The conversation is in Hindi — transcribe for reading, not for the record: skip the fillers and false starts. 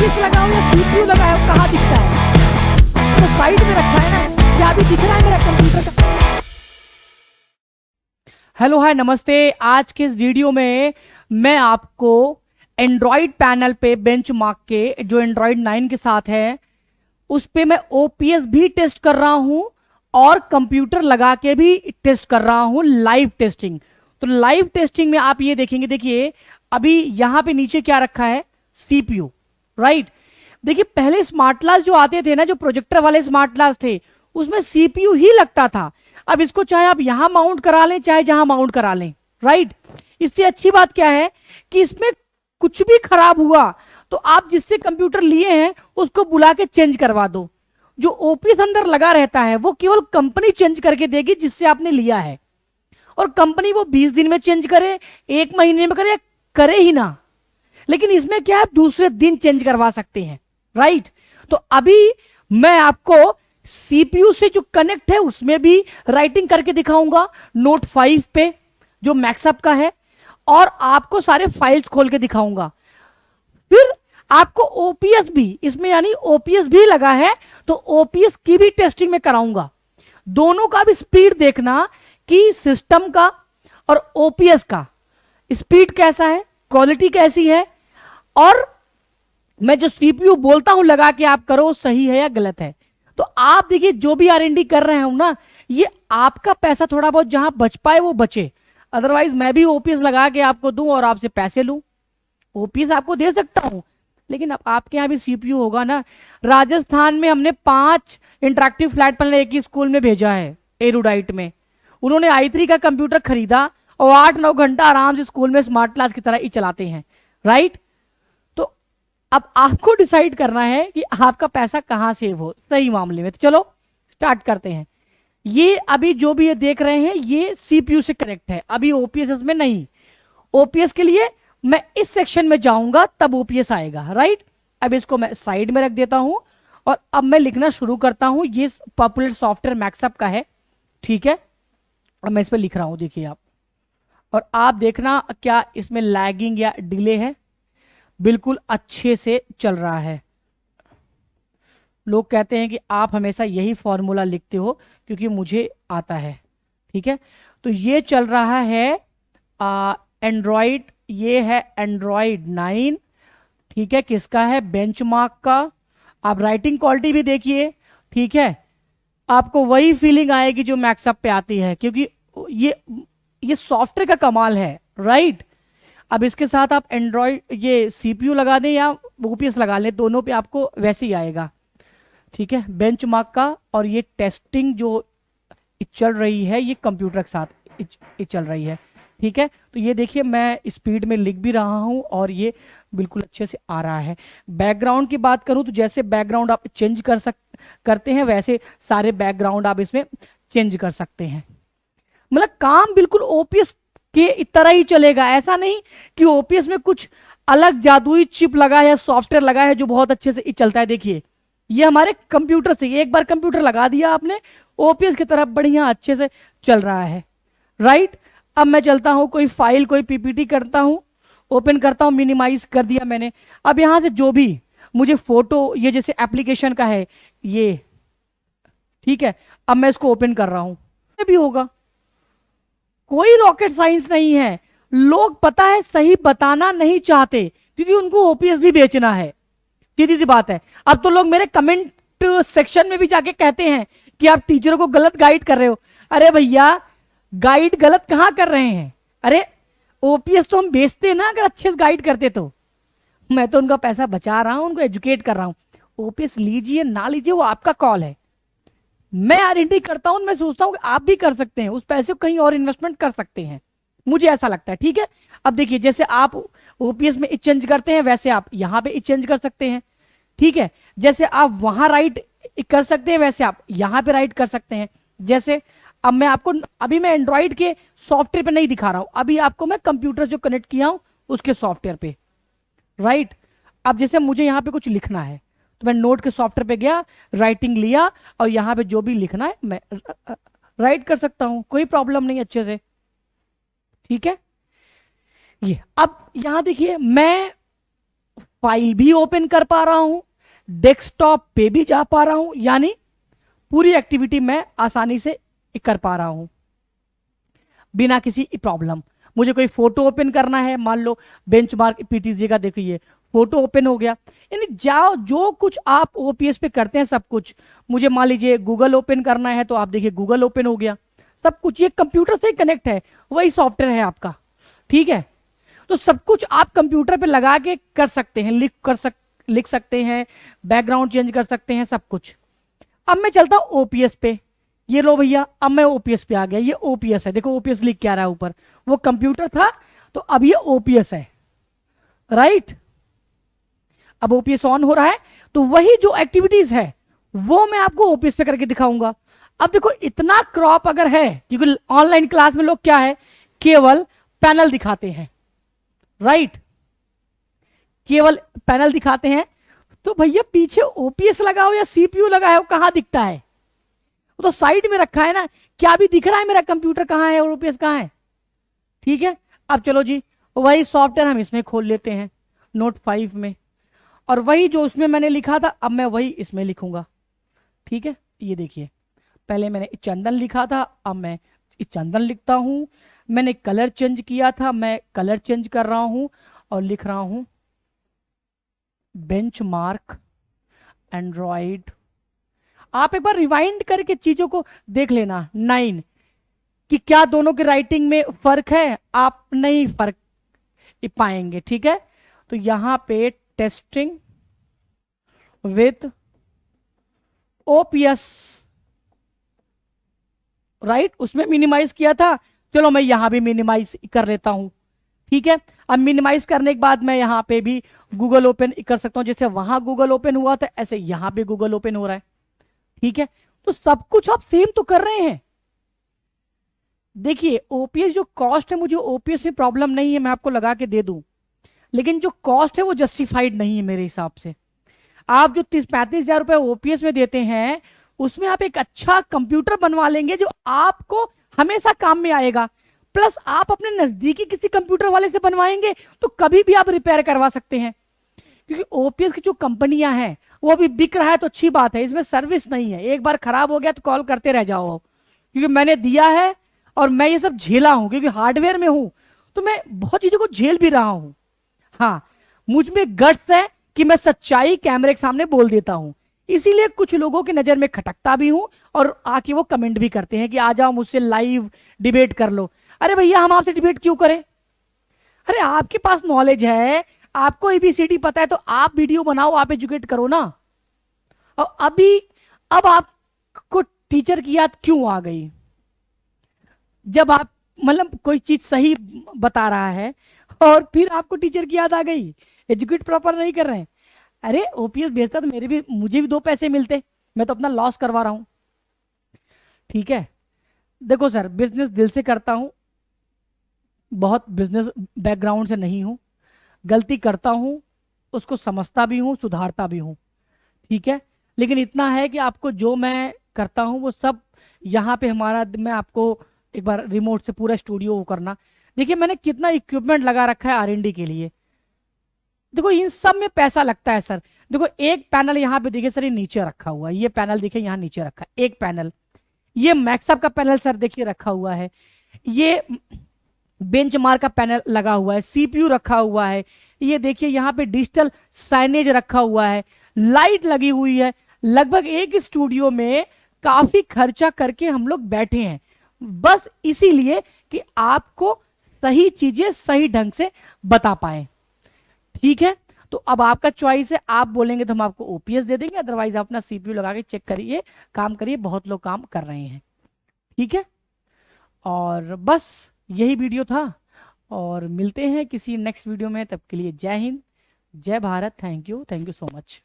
ओपीएस लगाओ या सीपीयू लगाओ, कहाँ दिखता है? तो साइड में रखा है ना, क्या अभी दिख रहा है मेरा कंप्यूटर का? हेलो हाय नमस्ते। आज के इस वीडियो में मैं आपको एंड्रॉइड पैनल पे बेंचमार्क के जो एंड्रॉइड 9 के साथ है उस पे मैं ओपीएस भी टेस्ट कर रहा हूं और कंप्यूटर लगा के भी टेस्ट कर रहा हूं, लाइव टेस्टिंग। तो लाइव टेस्टिंग में आप ये देखेंगे, देखिए अभी यहां पे नीचे क्या रखा है, सीपीयू, राइट। देखिए पहले स्मार्ट क्लास जो आते थे ना, जो प्रोजेक्टर वाले स्मार्ट क्लास थे, उसमें सीपीयू ही लगता था। अब इसको चाहे आप यहां माउंट करा लें चाहे जहां माउंट करा लें, राइट। इससे अच्छी बात क्या है कि इसमें कुछ भी खराब हुआ तो आप जिससे कंप्यूटर लिए हैं उसको बुला के चेंज करवा दो। जो ओपीएस अंदर लगा रहता है वो केवल कंपनी चेंज करके देगी जिससे आपने लिया है, और कंपनी वो 20 दिन में चेंज करे, 1 महीने में करे, करे ही ना। लेकिन इसमें क्या है, दूसरे दिन चेंज करवा सकते हैं, राइट। तो अभी मैं आपको सीपीयू से जो कनेक्ट है उसमें भी राइटिंग करके दिखाऊंगा नोट 5 पे जो मैक्सअप का है, और आपको सारे फाइल्स खोल के दिखाऊंगा। फिर आपको ओपीएस भी इसमें, यानी ओपीएस भी लगा है तो ओपीएस की भी टेस्टिंग में कराऊंगा। दोनों का भी स्पीड देखना कि सिस्टम का और ओपीएस का स्पीड कैसा है, क्वालिटी कैसी है, और मैं जो सीपीयू बोलता हूं लगा के आप करो सही है या गलत है। तो आप देखिए जो भी आरएनडी कर रहे हो ना, ये आपका पैसा थोड़ा बहुत जहां बच पाए वो बचे। अदरवाइज मैं भी ओपीएस लगा के आपको दूं और आपसे पैसे लूं, ओपीएस आपको दे सकता हूं, लेकिन अब आपके यहाँ भी सीपीयू होगा ना। राजस्थान में हमने 5 इंटरेक्टिव फ्लैट पैनल एक ही स्कूल में भेजा है, एरुडाइट में। उन्होंने i3 का कंप्यूटर खरीदा और 8-9 घंटा आराम से स्कूल में स्मार्ट क्लास की तरह ही चलाते हैं, राइट। तो अब आपको डिसाइड करना है कि आपका पैसा कहां सेव हो सही मामले में। तो चलो स्टार्ट करते हैं। ये अभी जो भी ये देख रहे हैं ये सीपीयू से कनेक्ट है, अभी ओपीएस इसमें नहीं। ओपीएस के लिए मैं इस सेक्शन में जाऊंगा तब ओपीएस आएगा, राइट। अब इसको मैं साइड में रख देता हूं और अब मैं लिखना शुरू करता हूं। ये पॉपुलर सॉफ्टवेयर मैक्सअप का है, ठीक है। अब मैं इस पर लिख रहा हूं, देखिए आप, और आप देखना क्या इसमें लैगिंग या डिले है। बिल्कुल अच्छे से चल रहा है। लोग कहते हैं कि आप हमेशा यही फॉर्मूला लिखते हो, क्योंकि मुझे आता है, ठीक है। तो ये चल रहा है एंड्रॉइड, ये है एंड्रॉइड 9, ठीक है। किसका है, बेंचमार्क का। आप राइटिंग क्वालिटी भी देखिए, ठीक है। आपको वही फीलिंग आएगी जो मैक्सअप पे आती है, क्योंकि ये सॉफ्टवेयर का कमाल है, राइट। अब इसके साथ आप एंड्रॉइड ये सीपीयू लगा दें या ओपीएस लगा लें, दोनों पे आपको वैसे ही आएगा, ठीक है। बेंचमार्क का, और ये टेस्टिंग जो चल रही है ये कंप्यूटर के साथ चल रही है, ठीक है। तो ये देखिए मैं स्पीड में लिख भी रहा हूं और ये बिल्कुल अच्छे से आ रहा है। बैकग्राउंड की बात करूं तो जैसे बैकग्राउंड आप चेंज करते हैं वैसे सारे बैकग्राउंड आप इसमें चेंज कर सकते हैं। मतलब काम बिल्कुल ओपीएस के तरह ही चलेगा। ऐसा नहीं कि ओपीएस में कुछ अलग जादुई चिप लगा है, सॉफ्टवेयर लगा है जो बहुत अच्छे से चलता है। देखिए ये हमारे कंप्यूटर से, एक बार कंप्यूटर लगा दिया आपने, ओपीएस की तरफ बढ़िया अच्छे से चल रहा है, राइट। अब मैं चलता हूं, कोई फाइल, कोई पीपीटी करता हूं, ओपन करता हूं, मिनिमाइज कर दिया मैंने। अब यहां से जो भी मुझे फोटो, ये जैसे एप्लीकेशन का है ये, ठीक है। अब मैं इसको ओपन कर रहा हूं, ये भी होगा। कोई रॉकेट साइंस नहीं है। लोग पता है सही बताना नहीं चाहते क्योंकि उनको ओपीएस भी बेचना है, सीधी सी बात है। अब तो लोग मेरे कमेंट सेक्शन में भी जाके कहते हैं कि आप टीचरों को गलत गाइड कर रहे हो। अरे भैया गाइड गलत कहां कर रहे हैं, अरे ओपीएस तो हम बेचते हैं ना, अगर अच्छे से गाइड करते तो। मैं तो उनका पैसा बचा रहा हूं, उनको एजुकेट कर रहा हूं। ओपीएस लीजिए ना लीजिए वो आपका कॉल है। मैं आरएनडी करता हूं, मैं सोचता हूं कि आप भी कर सकते हैं, उस पैसे को कहीं और इन्वेस्टमेंट कर सकते हैं, मुझे ऐसा लगता है, ठीक है। अब देखिए जैसे आप ओपीएस में चेंज करते हैं वैसे आप यहां पे चेंज कर सकते हैं, ठीक है। जैसे आप वहां राइट कर सकते हैं वैसे आप यहां पे राइट कर सकते हैं। जैसे अब मैं आपको, अभी मैं एंड्रॉइड के सॉफ्टवेयर पे नहीं दिखा रहा हूं, अभी आपको मैं कंप्यूटर जो कनेक्ट किया हूं उसके सॉफ्टवेयर पे, राइट। अब जैसे मुझे यहां पे कुछ लिखना है तो मैं नोट के सॉफ्टवेयर पे गया, राइटिंग लिया, और यहां पे जो भी लिखना है मैं राइट कर सकता हूं, कोई प्रॉब्लम नहीं, अच्छे से, ठीक है। ये अब यहां देखिए मैं फाइल भी ओपन कर पा रहा हूं, डेस्कटॉप पे भी जा पा रहा हूं, यानी पूरी एक्टिविटी मैं आसानी से कर पा रहा हूं बिना किसी प्रॉब्लम। मुझे कोई फोटो ओपन करना है, मान लो बेंचमार्क पीटीजी का, देखो ये फोटो ओपन हो गया। यानी जाओ जो कुछ आप ओपीएस पे करते हैं सब कुछ, मुझे मान लीजिए गूगल ओपन करना है तो आप देखिए गूगल ओपन हो गया, सब कुछ ये कंप्यूटर से कनेक्ट है, वही सॉफ्टवेयर है आपका। ठीक है, तो सब कुछ आप कंप्यूटर पे लगा के कर सकते हैं, लिख सकते हैं, बैकग्राउंड चेंज कर सकते हैं, सब कुछ। अब मैं चलता हूं ओपीएस पे, ये लो भैया, अब मैं ओपीएस पे आ गया, ये ओपीएस है, देखो ओपीएस लिख क्या रहा है ऊपर, वो कंप्यूटर था तो अब ये ओपीएस है, राइट। अब ओपीएस ऑन हो रहा है, तो वही जो एक्टिविटीज है वो मैं आपको ओपीएस पे करके दिखाऊंगा। अब देखो इतना क्रॉप अगर है, क्योंकि ऑनलाइन क्लास में लोग क्या है, केवल पैनल दिखाते हैं, राइट, केवल पैनल दिखाते हैं, तो भैया पीछे ओपीएस लगा हो या सीपीयू लगा है वो कहां दिखता है, वो तो साइड में रखा है ना, क्या भी दिख रहा है मेरा कंप्यूटर कहां है और ओपीएस कहां है। ठीक है, अब चलो जी, वही सॉफ्टवेयर हम इसमें खोल लेते हैं नोट 5 में, और वही जो उसमें मैंने लिखा था अब मैं वही इसमें लिखूंगा। ठीक है, ये देखिए पहले मैंने चंदन लिखा था, अब मैं चंदन लिखता हूं, मैंने कलर चेंज किया था, मैं कलर चेंज कर रहा हूं और लिख रहा हूं बेंचमार्क एंड्रॉइड। आप एक बार रिवाइंड करके चीजों को देख लेना 9 कि क्या दोनों के राइटिंग में फर्क है, आप नहीं फर्क पाएंगे। ठीक है, तो यहां पे टेस्टिंग विथ ओपीएस, राइट, उसमें मिनिमाइज किया था, चलो मैं यहां भी मिनिमाइज कर लेता हूं। ठीक है, अब मिनिमाइज करने के बाद मैं यहां पे भी गूगल ओपन कर सकता हूं, जैसे वहां गूगल ओपन हुआ था ऐसे यहां पे गूगल ओपन हो रहा है। ठीक है, तो सब कुछ आप सेम तो कर रहे हैं। देखिए ओपीएस जो कॉस्ट है, मुझे ओपीएस में प्रॉब्लम नहीं है, मैं आपको लगा के दे दूं, लेकिन जो कॉस्ट है वो जस्टिफाइड नहीं है मेरे हिसाब से। आप जो 30-35 हजार रुपए ओपीएस में देते हैं, उसमें आप एक अच्छा कंप्यूटर बनवा लेंगे जो आपको हमेशा काम में आएगा, प्लस आप अपने नजदीकी किसी कंप्यूटर वाले से बनवाएंगे तो कभी भी आप रिपेयर करवा सकते हैं। क्योंकि ओपीएस की जो कंपनियां हैं वो अभी बिक रहा है तो अच्छी बात है, इसमें सर्विस नहीं है, एक बार खराब हो गया तो कॉल करते रह जाओ, क्योंकि मैंने दिया है और मैं ये सब झेला हूं, क्योंकि हार्डवेयर में हूं तो मैं बहुत चीजों को झेल भी रहा हूं। हाँ, मुझ में गट्स है कि मैं सच्चाई कैमरे के सामने बोल देता हूं, इसीलिए कुछ लोगों की नजर में खटकता भी हूं और आके वो कमेंट भी करते हैं कि आ जाओ मुझसे लाइव डिबेट कर लो। अरे भैया हम आपसे डिबेट क्यों करें, अरे आपके पास नॉलेज है, आपको एबीसीडी पता है, तो आप वीडियो बनाओ, आप एजुकेट करो ना। और अब आपको टीचर की याद क्यों आ गई, जब आप मतलब कोई चीज सही बता रहा है और फिर आपको टीचर की याद आ गई, एजुकेट प्रॉपर नहीं कर रहे हैं। अरे ओपीएस भेजता तो मुझे भी 2 पैसे मिलते, मैं तो अपना लॉस करवा रहा हूं। ठीक है, देखो सर बिजनेस दिल से करता हूं, बहुत बिजनेस बैकग्राउंड से नहीं हूं, गलती करता हूं, उसको समझता भी हूं, सुधारता भी हूं। ठीक है, लेकिन इतना है कि आपको जो मैं करता हूं वो सब यहाँ पे हमारा, मैं आपको एक बार रिमोट से पूरा स्टूडियो वो करना, देखिए मैंने कितना इक्विपमेंट लगा रखा है आरएनडी के लिए। देखो इन सब में पैसा लगता है सर। देखो एक पैनल यहाँ पे देखिए सर, ये नीचे रखा हुआ है, ये पैनल देखिए यहाँ नीचे रखा है एक पैनल, ये मैक्सअप का पैनल सर देखिए रखा हुआ है, ये बेंचमार्क का पैनल लगा हुआ है, सीपीयू रखा हुआ है, ये देखिए यहाँ पे डिजिटल साइनेज रखा हुआ है, लाइट लगी हुई है। लगभग एक स्टूडियो में काफी खर्चा करके हम लोग बैठे हैं, बस इसीलिए कि आपको सही चीजें सही ढंग से बता पाए। ठीक है, तो अब आपका चॉइस है, आप बोलेंगे तो हम आपको ओपीएस दे देंगे, अदरवाइज आप अपना सीपीयू लगा के चेक करिए, काम करिए, बहुत लोग काम कर रहे हैं। ठीक है, और बस यही वीडियो था, और मिलते हैं किसी नेक्स्ट वीडियो में, तब के लिए जय हिंद, जय Bharat, thank you so much.